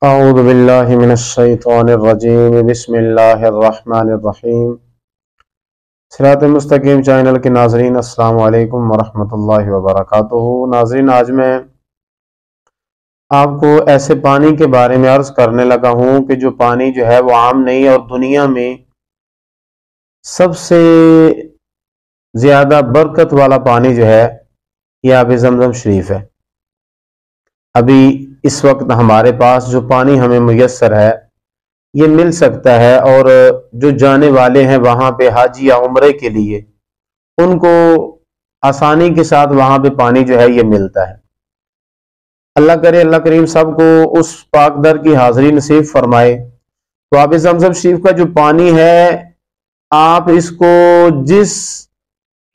औज़ु बिल्लाहि मिनश्शैतानिर्रजीम बिस्मिल्लाहिर्रहमानिर्रहीम। सिरात मुस्तकीम चैनल के नाजरीन अस्सलामु अलैकुम वरहमतुल्लाहि वबरकातुहू। नाजरीन, आज मैं आपको ऐसे पानी के बारे में अर्ज करने लगा हूँ कि जो पानी जो है वो आम नहीं और दुनिया में सबसे ज़्यादा बरकत वाला पानी जो है ये आब ज़मज़म शरीफ है। अभी इस वक्त हमारे पास जो पानी हमें मुयस्सर है ये मिल सकता है, और जो जाने वाले हैं वहां पे हाजी या उम्रे के लिए उनको आसानी के साथ वहां पे पानी जो है ये मिलता है। अल्लाह करे, अल्लाह करीम सबको उस पाक दर की हाजिरी नसीब फरमाए। तो आब ज़मज़म शरीफ का जो पानी है, आप इसको जिस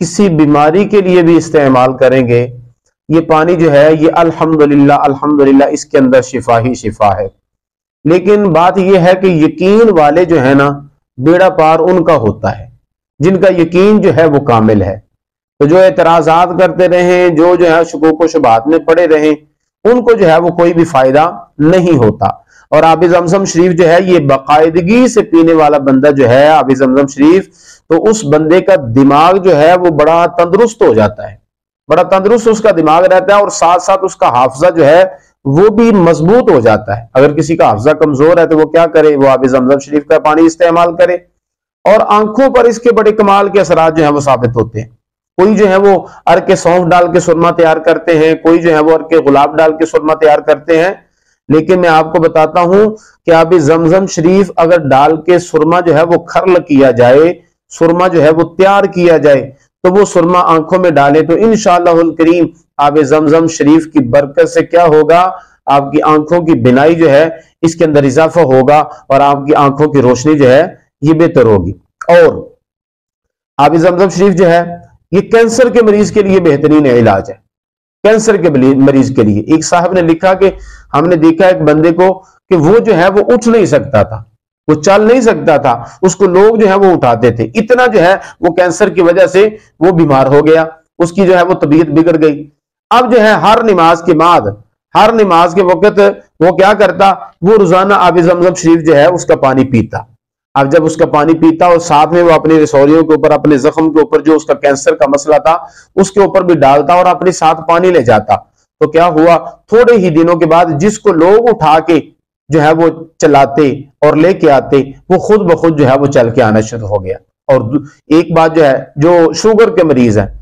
किसी बीमारी के लिए भी इस्तेमाल करेंगे, ये पानी जो है ये अल्हम्दुलिल्लाह अल्हम्दुलिल्लाह इसके अंदर शिफा ही शिफा है। लेकिन बात यह है कि यकीन वाले जो है ना, बेड़ा पार उनका होता है जिनका यकीन जो है वो कामिल है। तो जो एतराजात करते रहे, जो है शुकूक व शुबहात में पड़े रहे, उनको जो है वो कोई भी फायदा नहीं होता। और आब ज़मज़म शरीफ जो है ये बाकायदगी से पीने वाला बंदा जो है आब ज़मज़म शरीफ, तो उस बंदे का दिमाग जो है वो बड़ा तंदुरुस्त हो जाता है, बड़ा तंदुरुस्त उसका दिमाग रहता है, और साथ साथ उसका हाफजा जो है वो भी मजबूत हो जाता है। अगर किसी का हाफजा कमजोर है तो वो क्या करे, वो आब ज़मज़म शरीफ का पानी इस्तेमाल करे। और आंखों पर इसके बड़े कमाल के असरात जो है वो साबित होते हैं। कोई जो है वो अर के सौंफ डाल के सुरमा तैयार करते हैं, कोई जो है वो अर के गुलाब डाल के सुरमा तैयार करते हैं। लेकिन मैं आपको बताता हूं कि आब ज़मज़म शरीफ अगर डाल के सुरमा जो है वो खर्ल किया जाए, सुरमा जो है वो तैयार किया जाए, तो वो सुरमा आंखों में डाले तो इंशाअल्लाहुल करीम आब ज़मज़म शरीफ की बरकत से क्या होगा, आपकी आंखों की बिनाई जो है इसके अंदर इजाफा होगा और आपकी आंखों की रोशनी जो है ये बेहतर होगी। और आब ज़मज़म शरीफ जो है ये कैंसर के मरीज के लिए बेहतरीन इलाज है। कैंसर के मरीज के लिए एक साहब ने लिखा कि हमने देखा एक बंदे को कि वो जो है वो उठ नहीं सकता था, वो चल नहीं सकता था, उसको लोग जो है वो उठाते थे, इतना जो है वो कैंसर की वजह से वो बीमार हो गया, उसकी जो है वो तबीयत बिगड़ गई। अब जो है हर नमाज के बाद, हर नमाज के वक्त वो क्या करता, वो रोजाना आब ज़मज़म शरीफ जो है उसका पानी पीता। अब जब उसका पानी पीता और साथ में वो अपनी रसौलियों के ऊपर, अपने जख्म के ऊपर जो उसका कैंसर का मसला था उसके ऊपर भी डालता और अपने साथ पानी ले जाता, तो क्या हुआ, थोड़े ही दिनों के बाद जिसको लोग उठा के जो है वो चलाते और लेके आते, वो खुद ब खुद जो है वो चल के आना शुरू हो गया। और एक बात जो है, जो शुगर के मरीज है,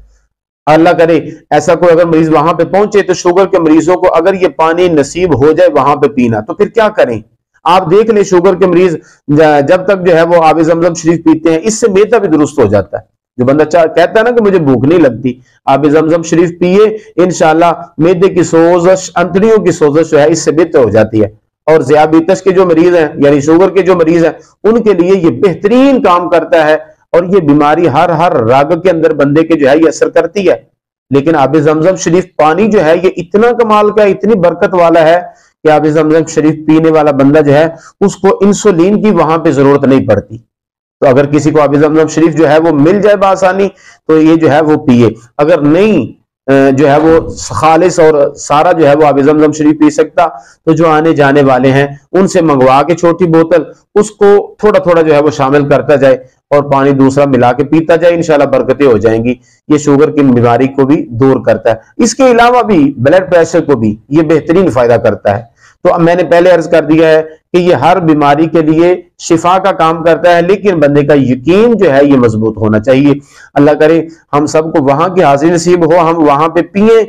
अल्लाह करे ऐसा कोई अगर मरीज वहां पे पहुंचे, तो शुगर के मरीजों को अगर ये पानी नसीब हो जाए वहां पे पीना, तो फिर क्या करें। आप देख ले, शुगर के मरीज जब तक जो है वो आब ज़मज़म शरीफ पीते हैं, इससे मेदा भी दुरुस्त हो जाता है। जो बंदा कहता है ना कि मुझे भूख नहीं लगती, आब ज़मज़म शरीफ पिए, इंशाल्लाह मेदे की सोजश, अंतड़ियों की सोजश जो है इससे बेहतर हो जाती है। और ज़ियाबीतस के जो मरीज हैं, यानी शुगर के जो मरीज हैं, उनके लिए ये बेहतरीन काम करता है। और ये बीमारी हर हर राग के अंदर बंदे के जो है ये असर करती है। लेकिन आब ज़मज़म शरीफ पानी जो है ये इतना कमाल का, इतनी बरकत वाला है कि आब ज़मज़म शरीफ पीने वाला बंदा जो है उसको इंसुलिन की वहां पे जरूरत नहीं पड़ती। तो अगर किसी को आब ज़मज़म शरीफ जो है वो मिल जाए बासानी, तो ये जो है वो पिए। अगर नहीं जो है वो खालिस और सारा जो है वो आब ज़मज़म शरीफ पी सकता, तो जो आने जाने वाले हैं उनसे मंगवा के छोटी बोतल उसको थोड़ा थोड़ा जो है वो शामिल करता जाए और पानी दूसरा मिला के पीता जाए, इंशाल्लाह बरकतें हो जाएंगी। ये शुगर की बीमारी को भी दूर करता है। इसके अलावा भी ब्लड प्रेशर को भी ये बेहतरीन फायदा करता है। तो मैंने पहले अर्ज कर दिया है कि ये हर बीमारी के लिए शिफा का काम करता है, लेकिन बंदे का यकीन जो है ये मजबूत होना चाहिए। अल्लाह करे हम सबको वहां की हाजिरी नसीब हो, हम वहां पे पिए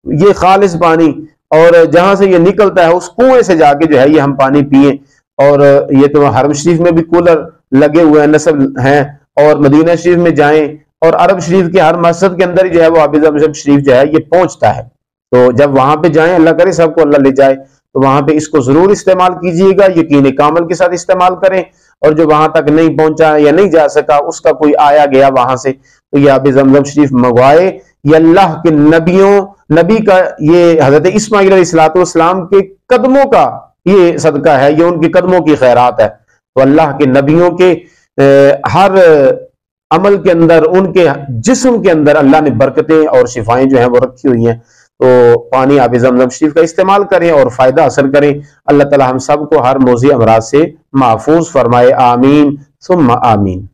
ये खालिस पानी, और जहां से ये निकलता है उस कुएं से जाके जो है ये हम पानी पिए। और ये तो हरम शरीफ में भी कूलर लगे हुए हैं, नस्ब हैं, और मदीना शरीफ में जाएं, और अरब शरीफ के हर मस्जिद के अंदर जो है वो आब ज़मज़म शरीफ जो है ये पहुंचता है। तो जब वहां पे जाएं, अल्लाह करे सबको अल्लाह ले जाए, तो वहां पे इसको जरूर इस्तेमाल कीजिएगा, यकीन कामल के साथ इस्तेमाल करें। और जो वहां तक नहीं पहुंचा या नहीं जा सका, उसका कोई आया गया वहां से, तो ये आब ज़मज़म शरीफ मंगवाए। ये अल्लाह के नबी का, ये हजरत इस्माइल अलैहिस्सलाम के कदमों का ये सदका है, ये उनके कदमों की खैरात है। तो अल्लाह के नबियों के हर अमल के अंदर, उनके जिस्म के अंदर अल्लाह ने बरकतें और शिफाएं जो है वो रखी हुई हैं। तो पानी आब जमजम शरीफ का इस्तेमाल करें और फ़ायदा हासिल करें। अल्लाह ताला हम सबको हर मोज़ी अमराज से महफूज फरमाए। आमीन सुम्मा आमीन।